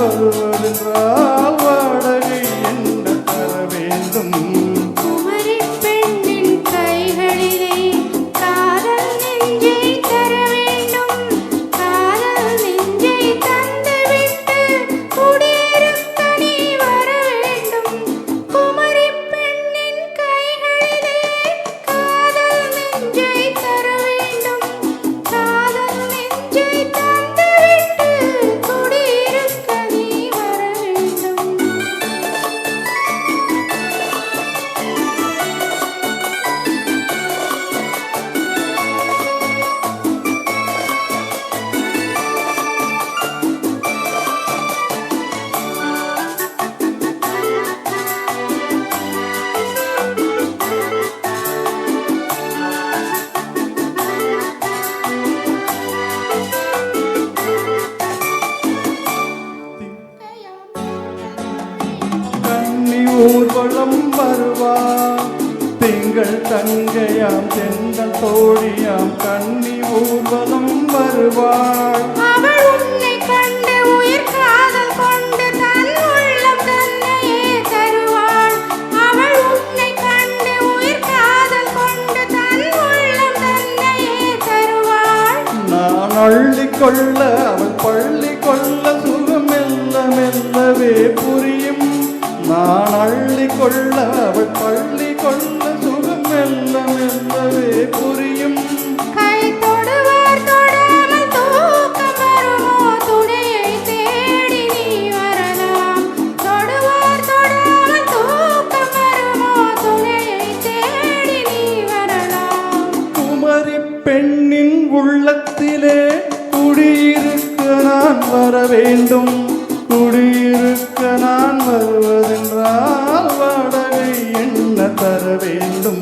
வருவதென்றால் வாடகை என்ன தர வேண்டும்? குமரி பெண்ணின் கைகளிலே காதல் நெஞ்சை தர வேண்டும். காதல் நெஞ்சை தந்துவிட்டு குடியிருக்க நீ வர வேண்டும். குமரி பெண்ணின் கைகளிலே காதல் நெஞ்சை தர வேண்டும். காதல் நெஞ்சை தந்துவிட்டு குடியிருக்க நீ வர வேண்டும். கன்னி ஊர்வலம் வருவார் திங்கள் தங்கையாம் தென்றல் தோழியாம் கன்னி ஊர்வலம் வருவாள். அவள் உன்னை கண்டு உயிர் காதல் கொண்டு தன் உள்ளம் தன்னையே தருவாள். அவள் உன்னை கண்டு உயிர் காதல் கொண்டு தன் உள்ளம் தன்னையே தருவாள். நான் அள்ளிக்கொள்ள அவள் பள்ளி கொள்ள சுகம் மெல்ல மெல்லவே புரியும். நான் அள்ளிக்கொள்ள அவள் பள்ளி கொள்ள சுகம் மெல்ல மெல்லவே புரியும். கை தொடுவார் தொடாமல் தூக்கம் வருமோ? துணையை தேடி நீ வரலாம். தொடுவார் தொடாமல் தூக்கம் வருமோ? துணையை தேடி நீ வரலாம். குமரி பெண்ணின் உள்ளத்திலே குடியிருக்க நான் வர வேண்டும். குடியிருக்க நான் வருவதென்றால் வாடகை என்ன தர வேண்டும்?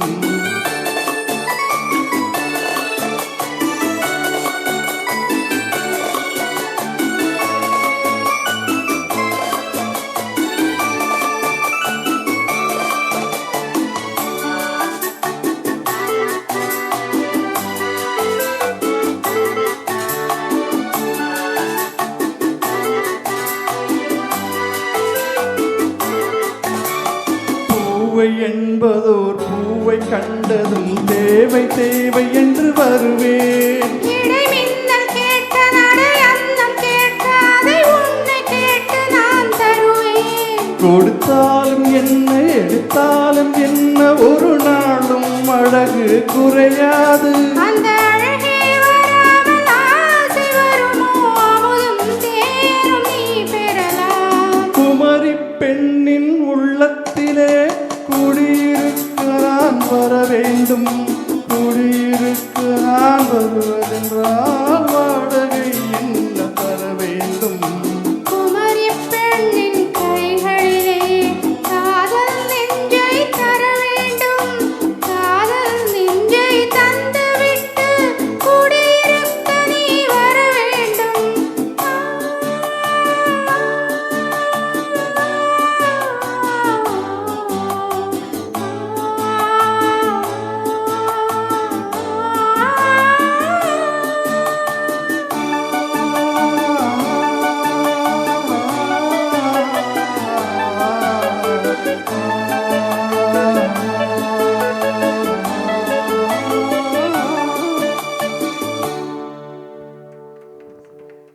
பூவை என்பதோர் பூவை கண்டதும் தேவை தேவை என்று வருவேன். இடைமின்னல் கேட்ட நடை அன்னம் கேட்ட அதை உன்னை கேட்டு நான் தருவேன். கொடுத்தாலும் என்ன எடுத்தாலும் என்ன ஒரு நாளும் அழகு குறையாது. அந்த அழகே வராமல் ஆசை வருமோ? அமுதும் தேனும் நீ பெறலாம். குமரி பெண்ணின் உள்ளத்திலே குடியிருக்க நான் வர வேண்டும். குடியிருக்க நான் வருவதென்றால்